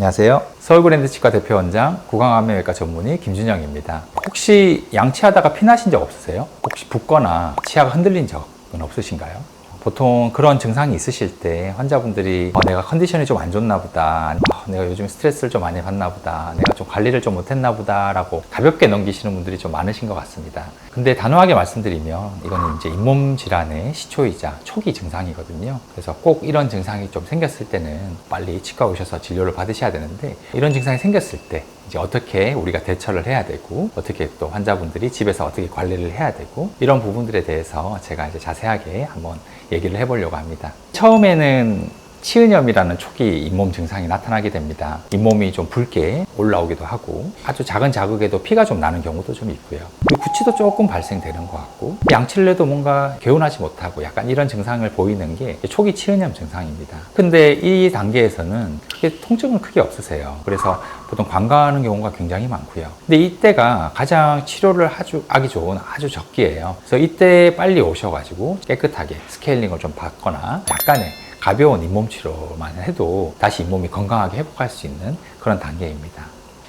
안녕하세요. 서울그랜드치과 대표원장 구강암면외과 전문의 김준영입니다. 혹시 양치하다가 피나신 적 없으세요? 혹시 붓거나 치아가 흔들린 적은 없으신가요? 보통 그런 증상이 있으실 때 환자분들이 내가 컨디션이 좀 안 좋나 보다, 내가 요즘 스트레스를 좀 많이 받나 보다, 내가 좀 관리를 좀 못했나 보다 라고 가볍게 넘기시는 분들이 좀 많으신 것 같습니다. 근데 단호하게 말씀드리면 이거는 이제 잇몸 질환의 시초이자 초기 증상이거든요. 그래서 꼭 이런 증상이 좀 생겼을 때는 빨리 치과 오셔서 진료를 받으셔야 되는데, 이런 증상이 생겼을 때 이제 어떻게 우리가 대처를 해야 되고, 어떻게 또 환자분들이 집에서 어떻게 관리를 해야 되고, 이런 부분들에 대해서 제가 이제 자세하게 한번 얘기를 해보려고 합니다. 처음에는 치은염이라는 초기 잇몸 증상이 나타나게 됩니다. 잇몸이 좀 붉게 올라오기도 하고, 아주 작은 자극에도 피가 좀 나는 경우도 좀 있고요. 그리고 구취도 조금 발생되는 것 같고, 양치를 해도 뭔가 개운하지 못하고 약간 이런 증상을 보이는 게 초기 치은염 증상입니다. 근데 이 단계에서는 통증은 크게 없으세요. 그래서 보통 관가하는 경우가 굉장히 많고요. 근데 이때가 가장 치료를 하기 좋은 아주 적기예요. 그래서 이때 빨리 오셔가지고 깨끗하게 스케일링을 좀 받거나 약간의 가벼운 잇몸 치료만 해도 다시 잇몸이 건강하게 회복할 수 있는 그런 단계입니다.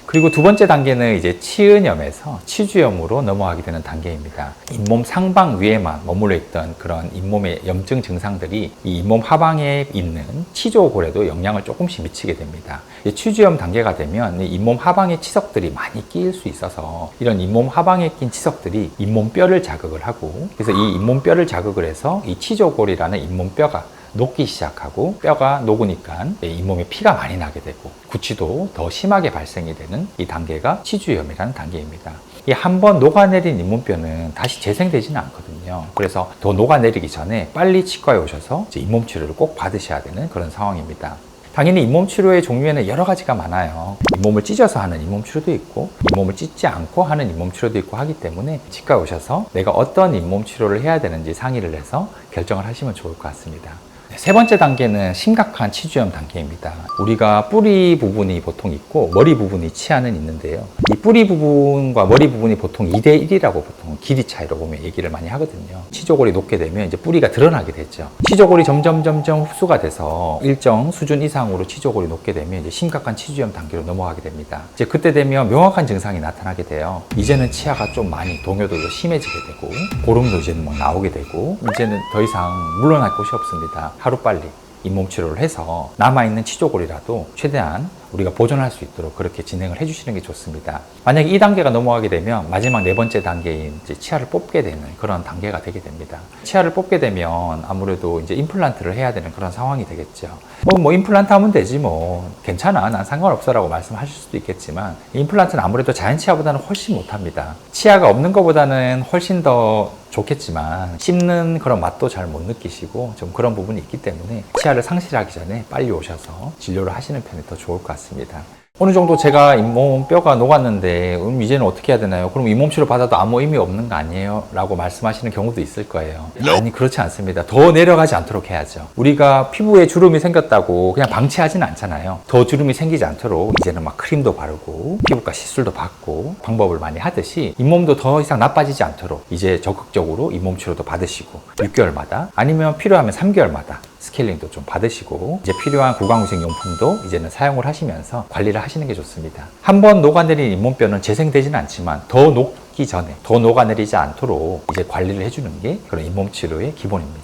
그리고 두 번째 단계는 이제 치은염에서 치주염으로 넘어가게 되는 단계입니다. 잇몸 상방 위에만 머물러 있던 그런 잇몸의 염증 증상들이 이 잇몸 하방에 있는 치조골에도 영향을 조금씩 미치게 됩니다. 치주염 단계가 되면 이 잇몸 하방의 치석들이 많이 끼일 수 있어서, 이런 잇몸 하방에 낀 치석들이 잇몸뼈를 자극을 하고, 그래서 이 잇몸뼈를 자극을 해서 이 치조골이라는 잇몸뼈가 녹기 시작하고, 뼈가 녹으니까 잇몸에 피가 많이 나게 되고 구취도 더 심하게 발생이 되는 이 단계가 치주염이라는 단계입니다. 이 한번 녹아내린 잇몸뼈는 다시 재생되지는 않거든요. 그래서 더 녹아내리기 전에 빨리 치과에 오셔서 잇몸 치료를 꼭 받으셔야 되는 그런 상황입니다. 당연히 잇몸 치료의 종류에는 여러 가지가 많아요. 잇몸을 찢어서 하는 잇몸 치료도 있고, 잇몸을 찢지 않고 하는 잇몸 치료도 있고 하기 때문에 치과에 오셔서 내가 어떤 잇몸 치료를 해야 되는지 상의를 해서 결정을 하시면 좋을 것 같습니다. 세 번째 단계는 심각한 치주염 단계입니다. 우리가 뿌리 부분이 보통 있고 머리 부분이 치아는 있는데요. 이 뿌리 부분과 머리 부분이 보통 2대1이라고 보통 길이 차이로 보면 얘기를 많이 하거든요. 치조골이 녹게 되면 이제 뿌리가 드러나게 되죠. 치조골이 점점 흡수가 돼서 일정 수준 이상으로 치조골이 녹게 되면 이제 심각한 치주염 단계로 넘어가게 됩니다. 이제 그때 되면 명확한 증상이 나타나게 돼요. 이제는 치아가 좀 많이 동요도 심해지게 되고, 고름도 이제는 막 나오게 되고, 이제는 더 이상 물러날 곳이 없습니다. 하루빨리 잇몸 치료를 해서 남아있는 치조골이라도 최대한 우리가 보존할 수 있도록 그렇게 진행을 해주시는 게 좋습니다. 만약에 이 단계가 넘어가게 되면 마지막 네 번째 단계인 이제 치아를 뽑게 되는 그런 단계가 되게 됩니다. 치아를 뽑게 되면 아무래도 이제 임플란트를 해야 되는 그런 상황이 되겠죠. 뭐 임플란트 하면 되지, 뭐 괜찮아, 난 상관없어 라고 말씀하실 수도 있겠지만, 임플란트는 아무래도 자연 치아보다는 훨씬 못합니다. 치아가 없는 것보다는 훨씬 더 좋겠지만 씹는 그런 맛도 잘 못 느끼시고 좀 그런 부분이 있기 때문에 치아를 상실하기 전에 빨리 오셔서 진료를 하시는 편이 더 좋을 것 같습니다. 어느 정도 제가 잇몸 뼈가 녹았는데 이제는 어떻게 해야 되나요? 그럼 잇몸 치료 받아도 아무 의미 없는 거 아니에요? 라고 말씀하시는 경우도 있을 거예요. 아니, 그렇지 않습니다. 더 내려가지 않도록 해야죠. 우리가 피부에 주름이 생겼다고 그냥 방치하지는 않잖아요. 더 주름이 생기지 않도록 이제는 막 크림도 바르고 피부과 시술도 받고 방법을 많이 하듯이, 잇몸도 더 이상 나빠지지 않도록 이제 적극적으로 잇몸 치료도 받으시고, 6개월마다 아니면 필요하면 3개월마다 스케일링도 좀 받으시고, 이제 필요한 구강위생 용품도 이제는 사용을 하시면서 관리를 하시는 게 좋습니다. 한번 녹아내린 잇몸뼈는 재생되지는 않지만 더 녹기 전에, 더 녹아내리지 않도록 이제 관리를 해주는 게 그런 잇몸 치료의 기본입니다.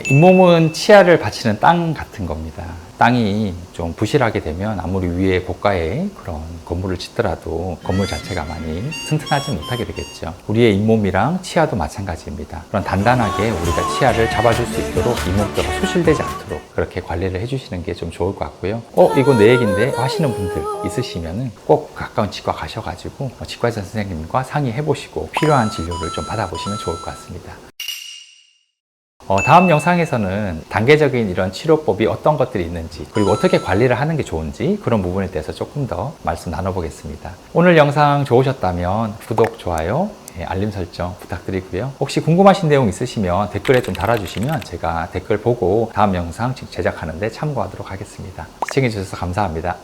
잇몸은 치아를 받치는 땅 같은 겁니다. 땅이 좀 부실하게 되면 아무리 위에 고가의 그런 건물을 짓더라도 건물 자체가 많이 튼튼하지 못하게 되겠죠. 우리의 잇몸이랑 치아도 마찬가지입니다. 그런 단단하게 우리가 치아를 잡아줄 수 있도록 잇몸뼈가 소실되지 않도록 그렇게 관리를 해주시는 게 좀 좋을 것 같고요. 이거 내 얘기인데 하시는 분들 있으시면은 꼭 가까운 치과 가셔가지고 치과의사 선생님과 상의해보시고 필요한 진료를 좀 받아보시면 좋을 것 같습니다. 다음 영상에서는 단계적인 이런 치료법이 어떤 것들이 있는지, 그리고 어떻게 관리를 하는 게 좋은지, 그런 부분에 대해서 조금 더 말씀 나눠보겠습니다. 오늘 영상 좋으셨다면 구독, 좋아요, 알림 설정 부탁드리고요. 혹시 궁금하신 내용 있으시면 댓글에 좀 달아주시면 제가 댓글 보고 다음 영상 제작하는 데 참고하도록 하겠습니다. 시청해주셔서 감사합니다.